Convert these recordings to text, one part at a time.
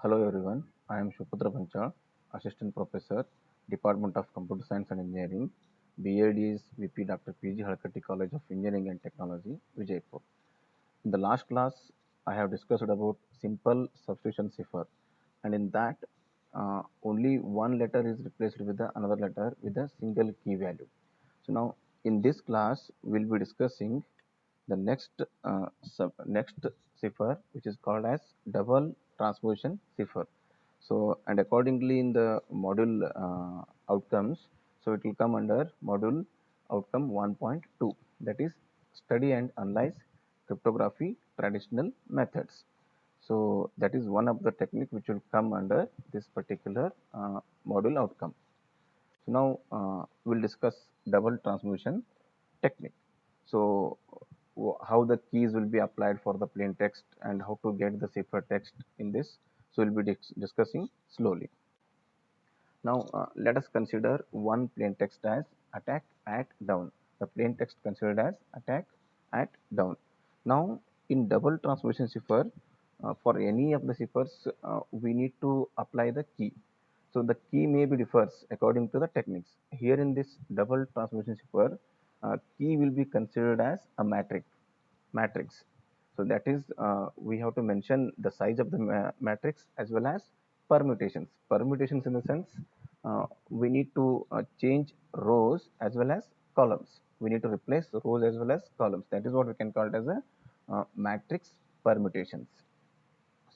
Hello everyone, I am Shupatra Panchal, Assistant Professor, Department of Computer Science and Engineering, BADS VP Dr. PG Halkatti College of Engineering and Technology, Vijaypur. In the last class, I have discussed about simple substitution cipher, and in that, only one letter is replaced with another letter with a single key value. So now, in this class, we'll be discussing the next cipher, which is called as double transposition cipher. So, and accordingly in the module outcomes, so it will come under module outcome 1.2, that is study and analyze cryptography traditional methods. So that is one of the technique which will come under this particular module outcome. So now we'll discuss double transmission technique. So how the keys will be applied for the plain text and how to get the cipher text in this. So we'll be discussing slowly. Now let us consider one plain text as attack at down. The plain text considered as attack at down. Now in double transmission cipher, for any of the ciphers, we need to apply the key. So the key may be differs according to the techniques. Here in this double transmission cipher, key will be considered as a matrix. So that is we have to mention the size of the matrix as well as permutations. Permutations in the sense we need to change rows as well as columns. We need to replace rows as well as columns. That is what we can call it as a matrix permutations.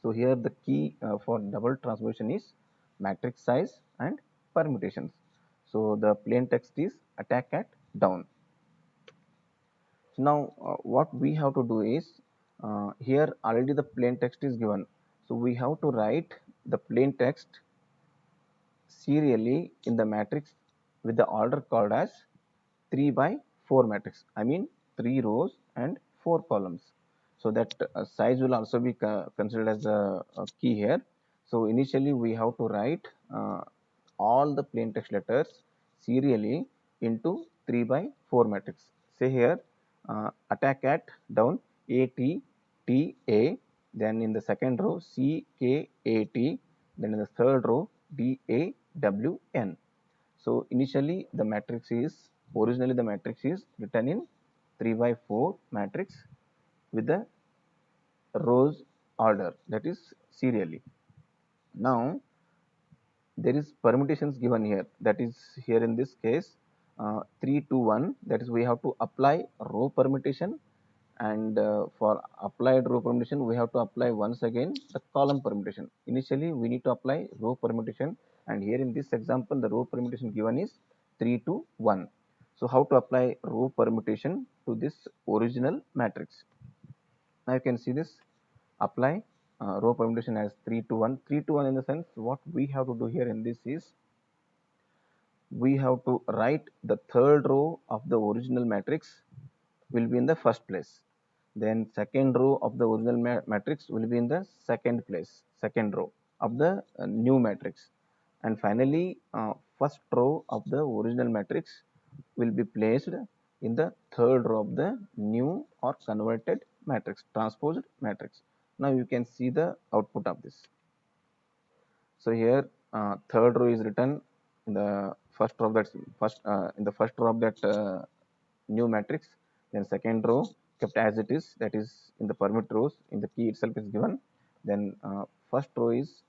So here the key for double transposition is matrix size and permutations. So the plain text is attack at down. So now what we have to do is here already the plain text is given. So we have to write the plain text serially in the matrix with the order called as 3 by 4 matrix. I mean 3 rows and 4 columns. So that size will also be considered as a key here. So initially we have to write all the plain text letters serially into 3 by 4 matrix. Say here attack at down A T T A, then in the second row C K A T, then in the third row D A W N. So initially the matrix is originally the matrix is written in 3 by 4 matrix with the rows order, that is serially. Now there is permutations given here, that is here in this case 3 to 1, that is we have to apply row permutation, and for applied row permutation we have to apply once again the column permutation. Initially we need to apply row permutation, and here in this example the row permutation given is 3 to 1. So how to apply row permutation to this original matrix? Now you can see this apply row permutation as 3 to 1. 3 to 1 in the sense what we have to do here in this is we have to write the third row of the original matrix will be in the first place, then second row of the original matrix will be in the second row of the new matrix, and finally first row of the original matrix will be placed in the third row of the new or converted matrix, transposed matrix. Now you can see the output of this. So here third row is written in the first row of that in the first row of that new matrix, then second row kept as it is, that is in the permit rows in the key itself is given, then first row is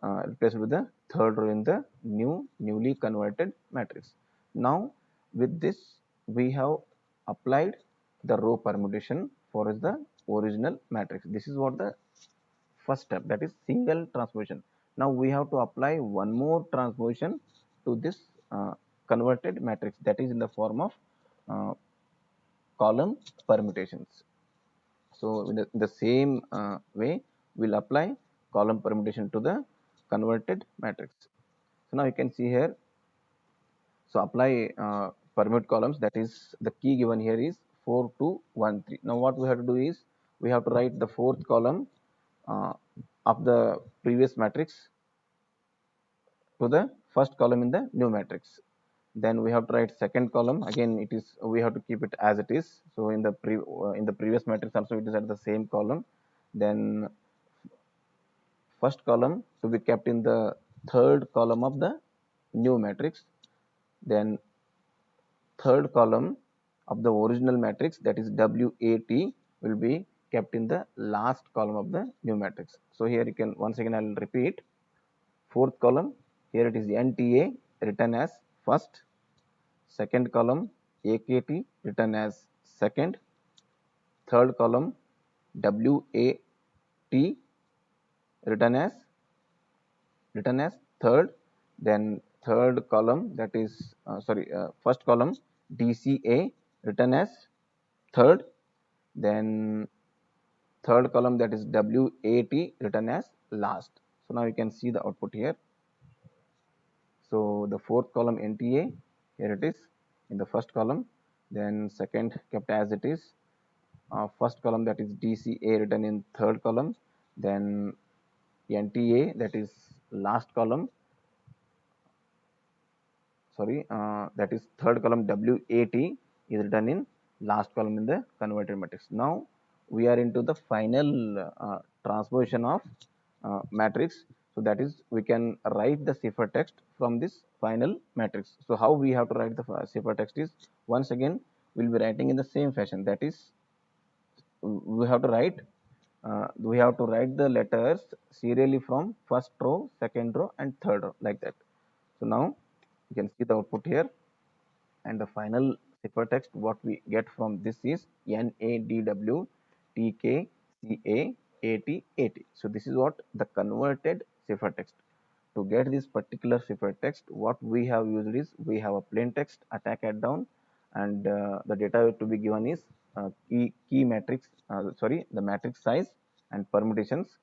replaced with the third row in the newly converted matrix. Now with this we have applied the row permutation for the original matrix. This is what the first step, that is single transposition. Now we have to apply one more transposition to this converted matrix, that is in the form of uh, column permutations. So in the same way we'll apply column permutation to the converted matrix. So now you can see here, so apply permute columns, that is the key given here is 4 2 1 3. Now what we have to do is we have to write the fourth column uh, of the previous matrix to the first column in the new matrix. Then we have to write second column, again it is we have to keep it as it is. So in the previous matrix also it is at the same column. Then first column to be kept in the third column of the new matrix, then third column of the original matrix, that is WAT, will be kept in the last column of the new matrix. So here you can, once again I will repeat, fourth column, here it is NTA written as first, second column AKT written as second, third column WAT written as third, then third column, that is first column DCA written as third, then third column, that is WAT written as last. So now you can see the output here. So the fourth column NTA, here it is in the first column, then second kept as it is, first column, that is DCA written in third column, then NTA, that is last column, that is third column WAT is written in last column in the converted matrix. Now we are into the final transposition of matrix. So that is, we can write the ciphertext from this final matrix. So how we have to write the ciphertext is, once again we'll be writing in the same fashion. That is, we have to write the letters serially from first row, second row, and third row, like that. So now you can see the output here, and the final ciphertext what we get from this is NADW TKCA8080. So this is what the converted ciphertext. To get this particular ciphertext, what we have used is, we have a plain text attack at down, and the data to be given is key matrix, the matrix size and permutations.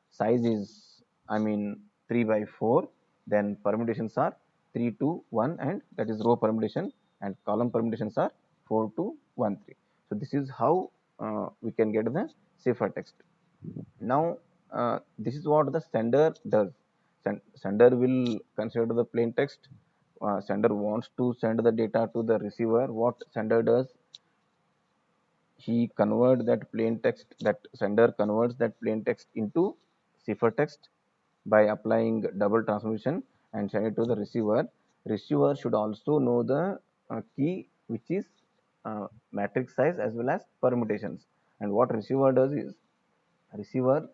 Size is, I mean, 3 by 4, then permutations are 3 to 1, and that is row permutation, and column permutations are 4 to 1 3. So this is how we can get the ciphertext. Now this is what the sender does. Sender will consider the plain text. Sender wants to send the data to the receiver. What sender does, he convert that plain text, that sender converts that plain text into ciphertext by applying double transformation and send it to the receiver. Receiver should also know the key, which is matrix size as well as permutations. And what receiver does is, receiver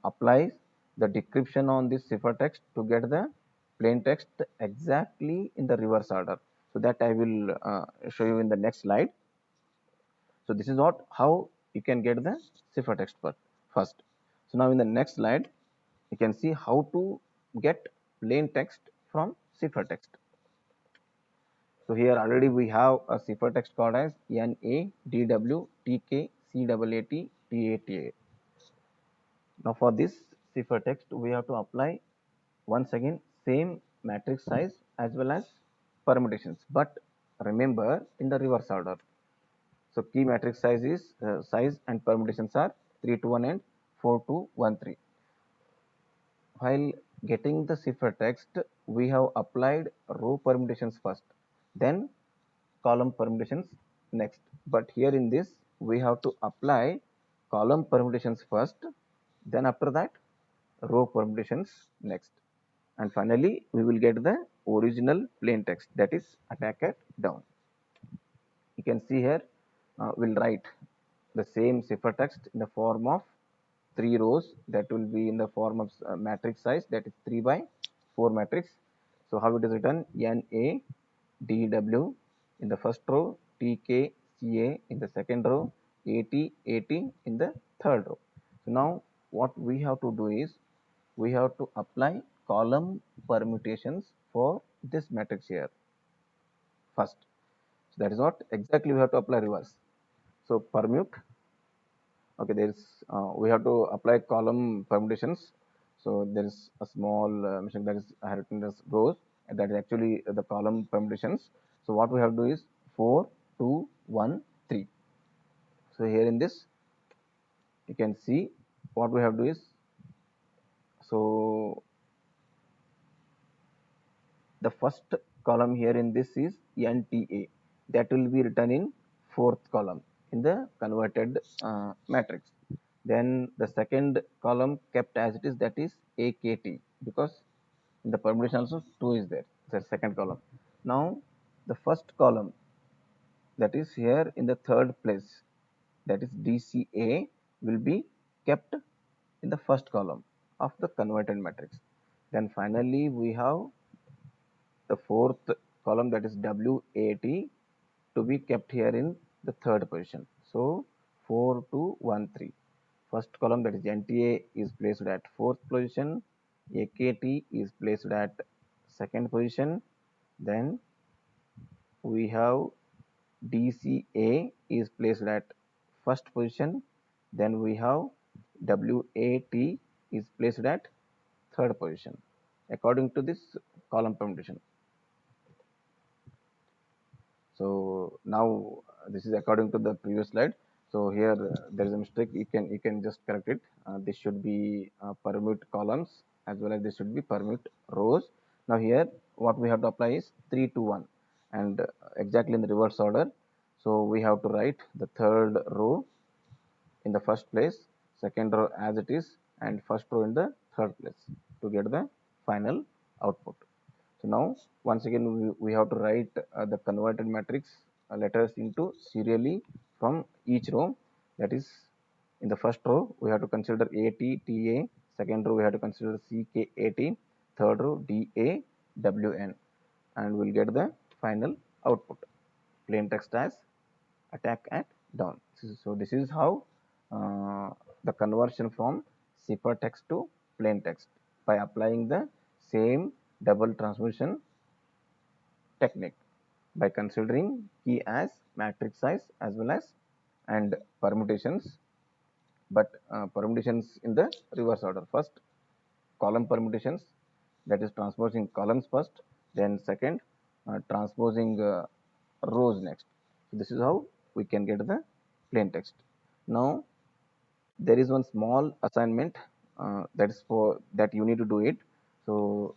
applies the decryption on this ciphertext to get the plain text exactly in the reverse order. So that I will show you in the next slide. So this is what, how you can get the ciphertext first. So now in the next slide, you can see how to get plain text from ciphertext. So here already we have a ciphertext called as NADWTKCAAT. Now for this ciphertext, we have to apply once again same matrix size as well as permutations, but remember in the reverse order. So key matrix size is size and permutations are 3 to 1 and 4 to 1 3. While getting the ciphertext, we have applied row permutations first, then column permutations next. But here in this, we have to apply column permutations first, then after that row permutations next, and finally we will get the original plain text, that is attack at down. You can see here, we'll write the same ciphertext in the form of 3 rows, that will be in the form of matrix size, that is 3 by 4 matrix. So how it is written, NADW in the first row, TKCA in the second row, AT in the third row. So now what we have to do is, we have to apply column permutations for this matrix here first. So that is what exactly we have to apply reverse. So permute, okay, there is we have to apply column permutations. So there is a small mistake, that is written as rows, and that is actually the column permutations. So what we have to do is 4 2 1 3. So here in this, you can see what we have to do is, so the first column here in this is NTA, that will be written in fourth column in the converted matrix. Then the second column kept as it is, that is AKT, because in the permutation also 2 is there, the second column. Now the first column, that is here in the third place, that is DCA, will be kept in the first column of the converted matrix. Then finally we have the fourth column, that is WAT, to be kept here in the third position. So 4, 2, 1, 3. First column, that is NTA, is placed at fourth position. AKT is placed at second position. Then we have DCA is placed at first position. Then we have WAT is placed at third position according to this column permutation. So now this is according to the previous slide. So here there is a mistake. You can just correct it. This should be permute columns, as well as this should be permute rows. Now here what we have to apply is 3 to 1, and exactly in the reverse order. So we have to write the third row in the first place, second row as it is, and first row in the third place to get the final output. So now once again we have to write the converted matrix letters into serially from each row. That is, in the first row we have to consider ATTA, second row we have to consider CKAT, third row DAWN, and we'll get the final output, plain text as attack at dawn. So this is how the conversion from ciphertext to plain text by applying the same double transformation technique, by considering key as matrix size as well as and permutations, but permutations in the reverse order. First column permutations, that is transposing columns first, then second transposing rows next. So this is how we can get the plain text. Now there is one small assignment that is for that you need to do it. So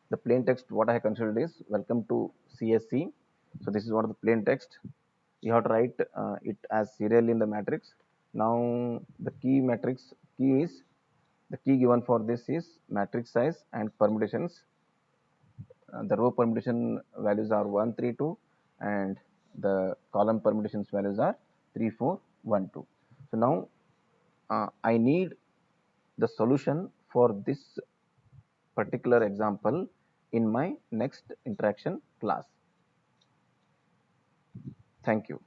the plain text what I considered is welcome to CSC. So this is what the plain text. You have to write it as serial in the matrix. Now the key is the key given for this is matrix size and permutations. The row permutation values are 1, 3, 2, and the column permutations values are 3, 4, 1, 2. So now I need the solution for this particular example in my next interaction class. Thank you.